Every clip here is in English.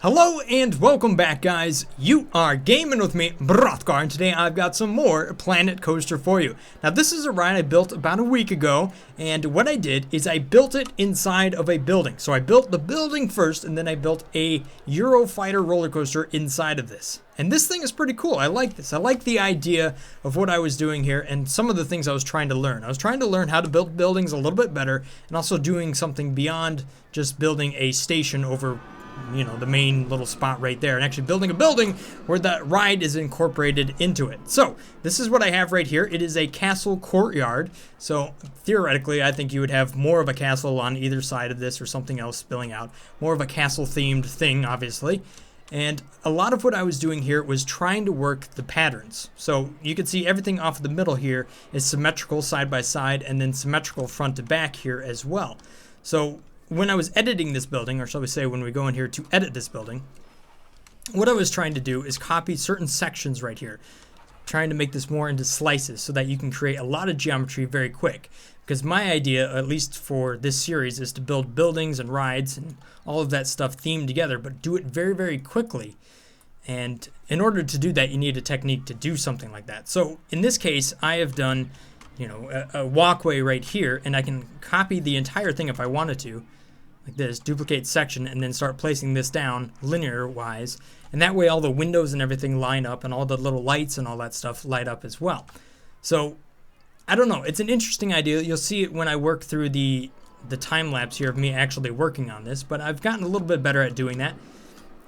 Hello and welcome back, guys. You are gaming with me, Brothgar, and today I've got some more Planet Coaster for you. Now, this is a ride I built about a week ago, and what I did is I built it inside of a building. So I built the building first, and then I built a Eurofighter roller coaster inside of this. And this thing is pretty cool. I like this. I like the idea of what I was doing here and some of the things I was trying to learn. I was trying to learn how to build buildings a little bit better and also doing something beyond just building a station over, you know, the main little spot right there, and actually building a building where that ride is incorporated into it. So this is what I have right here. It is a castle courtyard. So theoretically, I think you would have more of a castle on either side of this or something else spilling out. More of a castle themed thing, obviously. And a lot of what I was doing here was trying to work the patterns. So you can see everything off the middle here is symmetrical side by side and then symmetrical front to back here as well. So when I was editing this building, or shall we say when we go in here to edit this building, what I was trying to do is copy certain sections right here, trying to make this more into slices so that you can create a lot of geometry very quick. Because my idea, at least for this series, is to build buildings and rides and all of that stuff themed together, but do it very, very quickly. And in order to do that, you need a technique to do something like that. So in this case, I have done, you know, a walkway right here, and I can copy the entire thing if I wanted to, like this, duplicate section, and then start placing this down linear wise, and that way all the windows and everything line up and all the little lights and all that stuff light up as well. So I don't know, it's an interesting idea. You'll see it when I work through the time lapse here of me actually working on this, but I've gotten a little bit better at doing that.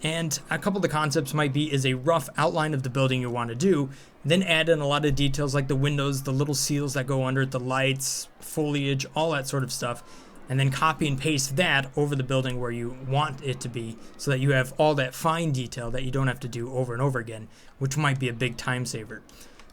And a couple of the concepts might be is a rough outline of the building you want to do, then add in a lot of details like the windows, the little seals that go under it, the lights, foliage, all that sort of stuff, and then copy and paste that over the building where you want it to be so that you have all that fine detail that you don't have to do over and over again, which might be a big time saver.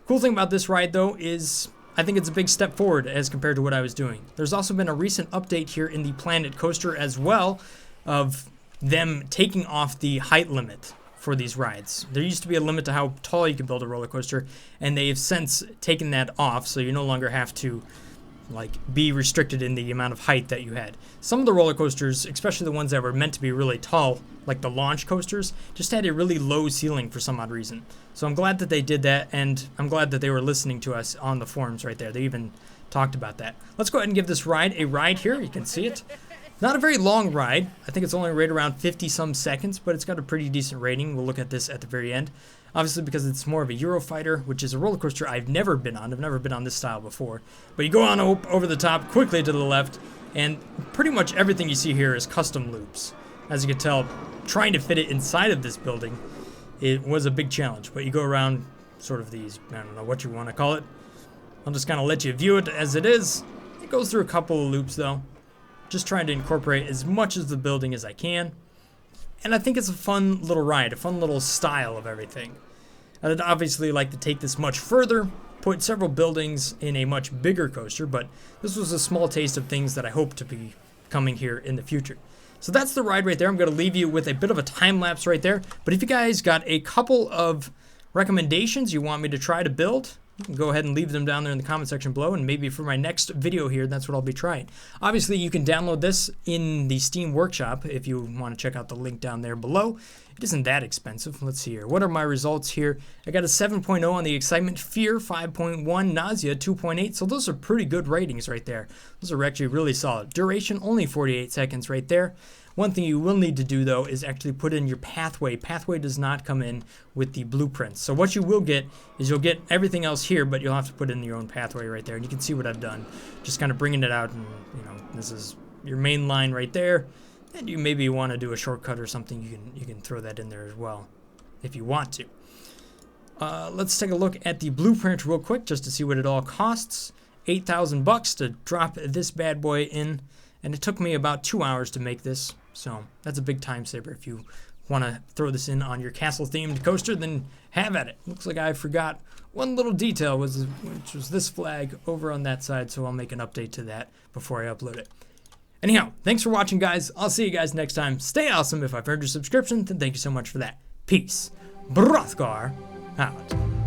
Cool thing about this ride, though, is I think it's a big step forward as compared to what I was doing. There's also been a recent update here in the Planet Coaster as well of them taking off the height limit for these rides. There used to be a limit to how tall you could build a roller coaster, and they've since taken that off, so you no longer have to be restricted in the amount of height that you had. Some of the roller coasters, especially the ones that were meant to be really tall, like the launch coasters, just had a really low ceiling for some odd reason. So I'm glad that they did that, and I'm glad that they were listening to us on the forums right there. They even talked about that. Let's go ahead and give this ride a ride here. You can see it. Not a very long ride. I think it's only right around 50-some seconds, but it's got a pretty decent rating. We'll look at this at the very end. Obviously, because it's more of a Eurofighter, which is a roller coaster I've never been on. I've never been on this style before. But you go on over the top, quickly to the left, and pretty much everything you see here is custom loops. As you can tell, trying to fit it inside of this building, it was a big challenge. But you go around sort of these, I don't know what you want to call it. I'll just kind of let you view it as it is. It goes through a couple of loops, though. Just trying to incorporate as much of the building as I can. And I think it's a fun little ride, a fun little style of everything. I'd obviously like to take this much further, put several buildings in a much bigger coaster, but this was a small taste of things that I hope to be coming here in the future. So that's the ride right there. I'm going to leave you with a bit of a time lapse right there. But if you guys got a couple of recommendations you want me to try to build, you can go ahead and leave them down there in the comment section below, and maybe for my next video here, that's what I'll be trying. Obviously, you can download this in the Steam Workshop if you want to check out the link down there below. It isn't that expensive. Let's see here. What are my results here? I got a 7.0 on the excitement, fear 5.1, nausea 2.8, so those are pretty good ratings right there. Those are actually really solid. Duration, only 48 seconds right there. One thing you will need to do, though, is actually put in your pathway. Pathway does not come in with the blueprints. So what you will get is you'll get everything else here, but you'll have to put in your own pathway right there. And you can see what I've done. Just kind of bringing it out, and, you know, this is your main line right there. And you maybe want to do a shortcut or something, you can throw that in there as well, if you want to. Let's take a look at the blueprint real quick, just to see what it all costs. $8,000 to drop this bad boy in. And it took me about 2 hours to make this, so that's a big time saver. If you want to throw this in on your castle-themed coaster, then have at it. Looks like I forgot one little detail, which was this flag over on that side, so I'll make an update to that before I upload it. Anyhow, thanks for watching, guys. I'll see you guys next time. Stay awesome. If I've earned your subscription, then thank you so much for that. Peace. Brothgar out.